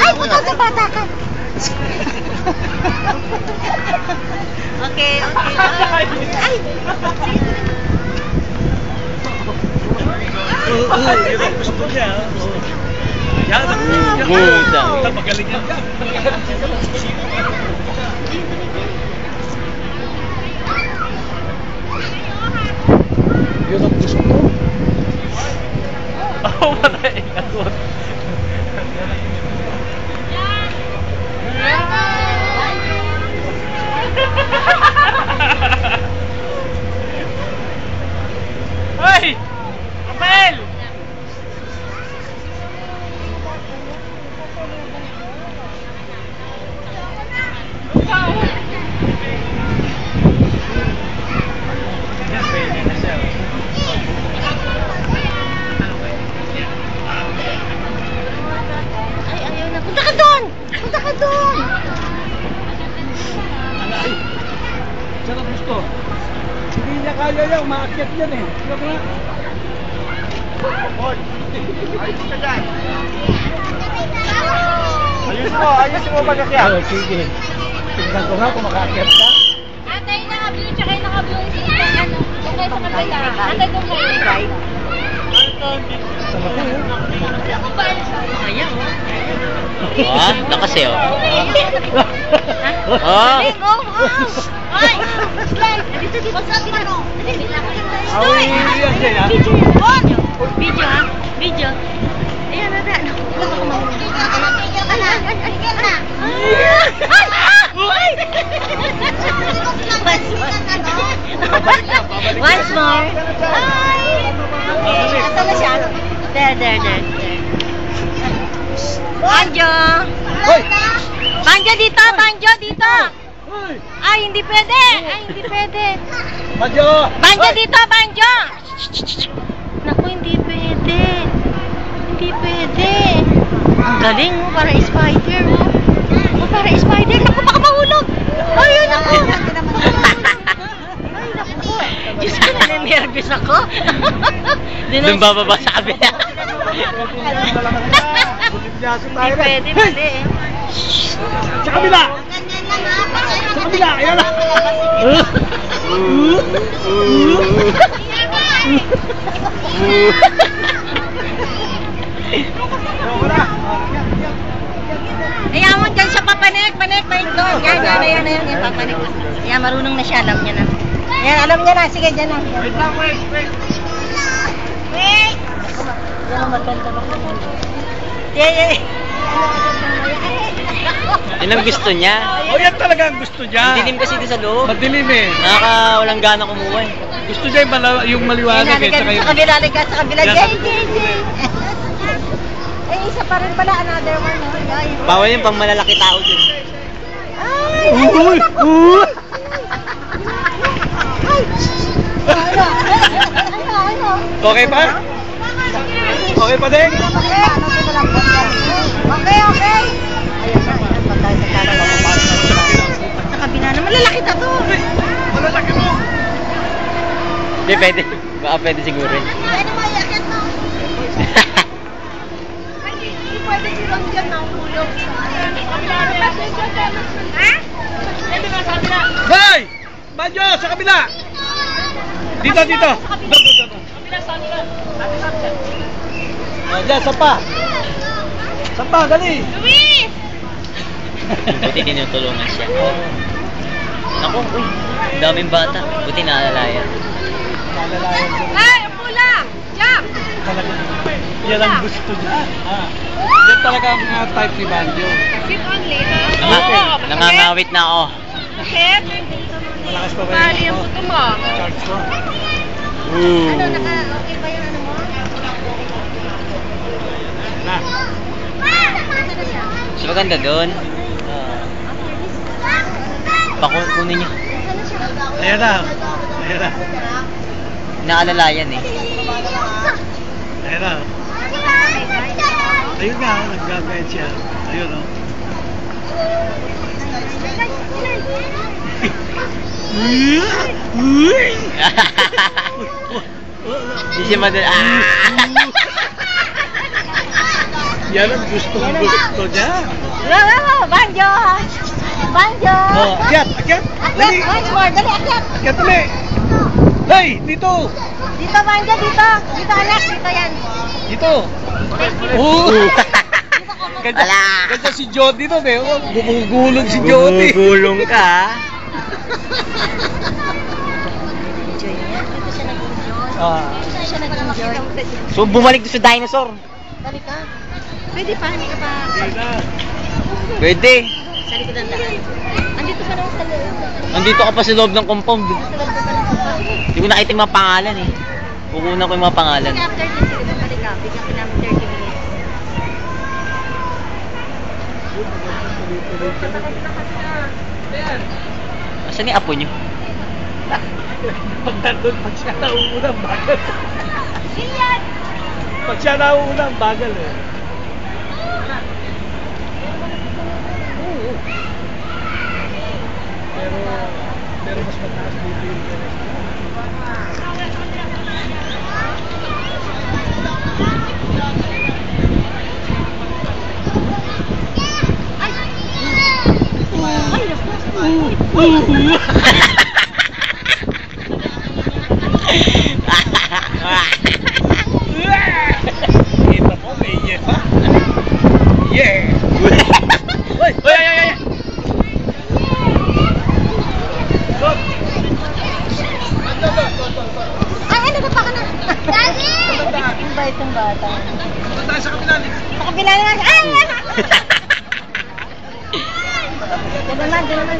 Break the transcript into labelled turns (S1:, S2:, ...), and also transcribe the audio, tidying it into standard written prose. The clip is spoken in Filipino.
S1: Ay, puto sa bata ka. Okay, okay. Ay!
S2: Yun ang gusto niya. Yan ang
S3: Buda.
S2: magaling yan. Yun ang gusto mo.
S3: Oh, patay. Nakot. Hoy! Apel! Yan, pwede na siya.
S1: Ay, ayaw na. Punta ka doon! Punta ka doon!
S2: Ay! Saan ang gusto? Hindi niya kaya yan, umaakyat yan eh. Tignan mo nga. Ayos ka dyan. Ayos mo mag-akyat. Oh, sige. Tignan ko nga kung makaakyat ka.
S1: Ate, naka-blue tsaka yung naka-blue sila. Ano? Doon kayo sa kabila. Ate, doon kayo. Ayaw.
S3: Wah, lakas eh, oh.
S1: Oh! Ay! Dito, dito. Sabi na no.
S2: Ay, yan siya yan.
S1: Video yan. Video ha? Video. Ayan na na. Once more. Asa na siya? There. Banjo!
S2: Hoy!
S1: Banjo dito! Banjo dito!
S2: Hoy!
S1: Ay, hindi pwede!
S2: Banjo!
S1: Banjo
S2: Hoy!
S1: dito! Banjo! Naku, hindi pwede. Ang galing mo, para spider. Para spider. Naku, baka mahulog. Ay, naku. Ay, naku po. Diyos ko, naninervous ako.
S3: Doon bababa sa kabila.
S1: Hindi pwede, mali eh.
S2: Sa kabila! Sa kabila! Ayan na!
S1: Ayan mo dyan siya papanik doon. Yan, papanik. Ayan, marunong na siya, alam niya na. Ayan, alam niya na. Sige, dyan na. Wait! Yan, maganda ba? Yeah.
S3: Yun ang gusto niya.
S2: Oh, yan talaga ang gusto niya.
S3: Madilim kasi dito sa loob.
S2: Madilim eh.
S3: Walang gana kumuha eh.
S2: Gusto niya yung maliwanag eh. Tsaka yung...
S1: Sa kabila. Jay. Eh, isa pa rin pala, another one. No?
S3: Bawal yung pang malalaki tao dun.
S1: Ay!
S2: Uy!
S1: Ano?
S2: Okay pa? Okay pa din?
S1: Okay. Ayan na, pagkain sa talaga. Sa kabila na, malalaki na to.
S2: Malalaki mo!
S3: Hindi, pwede. Baka pwede siguro eh.
S1: Ano mo, yakit mo? Hindi pwede silang dyan na hulog. Ha?
S2: Hoy! Banjo! Sa kabila! Dito! Oh, dyan, Sampa, dali!
S1: Luis!
S3: Buti tinutulungan siya. Naku, uy. Daming bata. Buti naalalayan.
S1: Ay, ang pula! Jack!
S2: Yan ang gusto niya. Yan talaga ang type ni Banjo.
S1: Sit only, ha?
S3: Nangangawit na ako.
S1: Bakit?
S2: Malakas pa ba
S1: Bali ang puto mo.
S2: charge ko?
S1: Ano, okay ba yung ano mo?
S2: Na.
S1: Nasaan na siya?
S3: Mas maganda doon. Kunin niyo.
S1: Nasaan na siya?
S2: Ayan na.
S3: Naalalayan eh.
S2: Ayan na. Ayun nga, nag-gagayad siya. Ayun o.
S3: Hindi siya madali.
S2: Yan ang gusto niya.
S1: Wow, banjo! Banjo!
S2: Oh, akyat, akyat.
S1: Akyat, once more, dali, akyat!
S2: Akyat ulit. Hey, dito.
S1: Dito, banjo, dito! Dito, anak, dito yan.
S2: Dito. Ganda,
S3: Wala.
S2: ganda si Jody doon eh. Gumugulong si Jody.
S3: Gumugulong ka.
S1: Enjoy yan. Dito siya nag-enjoy.
S2: Ah.
S1: Dito siya nag-enjoy.
S3: So bumalik doon sa dinosaur.
S1: Dali ka. Pwede pa, hindi ka pa.
S3: Pwede.
S1: Sa likod ng daan. Andito ka naman sa loob.
S3: Nandito ka pa sa loob ng compound.
S1: Sa loob ka pa ng kapatid.
S3: Hindi ko nakita yung mga pangalan eh. Kukunan ko yung mga pangalan.
S1: Sige, after this, sige, bumalik ka. Bigyan ka namin 30 minutes.
S3: Asan yung apo nyo?
S2: Pag nandun, pag siya nauunang bagal.
S1: Iyan!
S2: Pag siya nauunang bagal eh. Pero mas mataas dito yung interest. Kita mo, may yeah pa? Yeah! Uy! Uy! Ay! Ay! Ay! Stop!
S1: Ay, ano ba pa ka na? Daddy! Ang bait ng bata.
S2: Punta tayo sa kabila.
S1: Sa kabila naman. Ay! Diyan naman, diyan naman.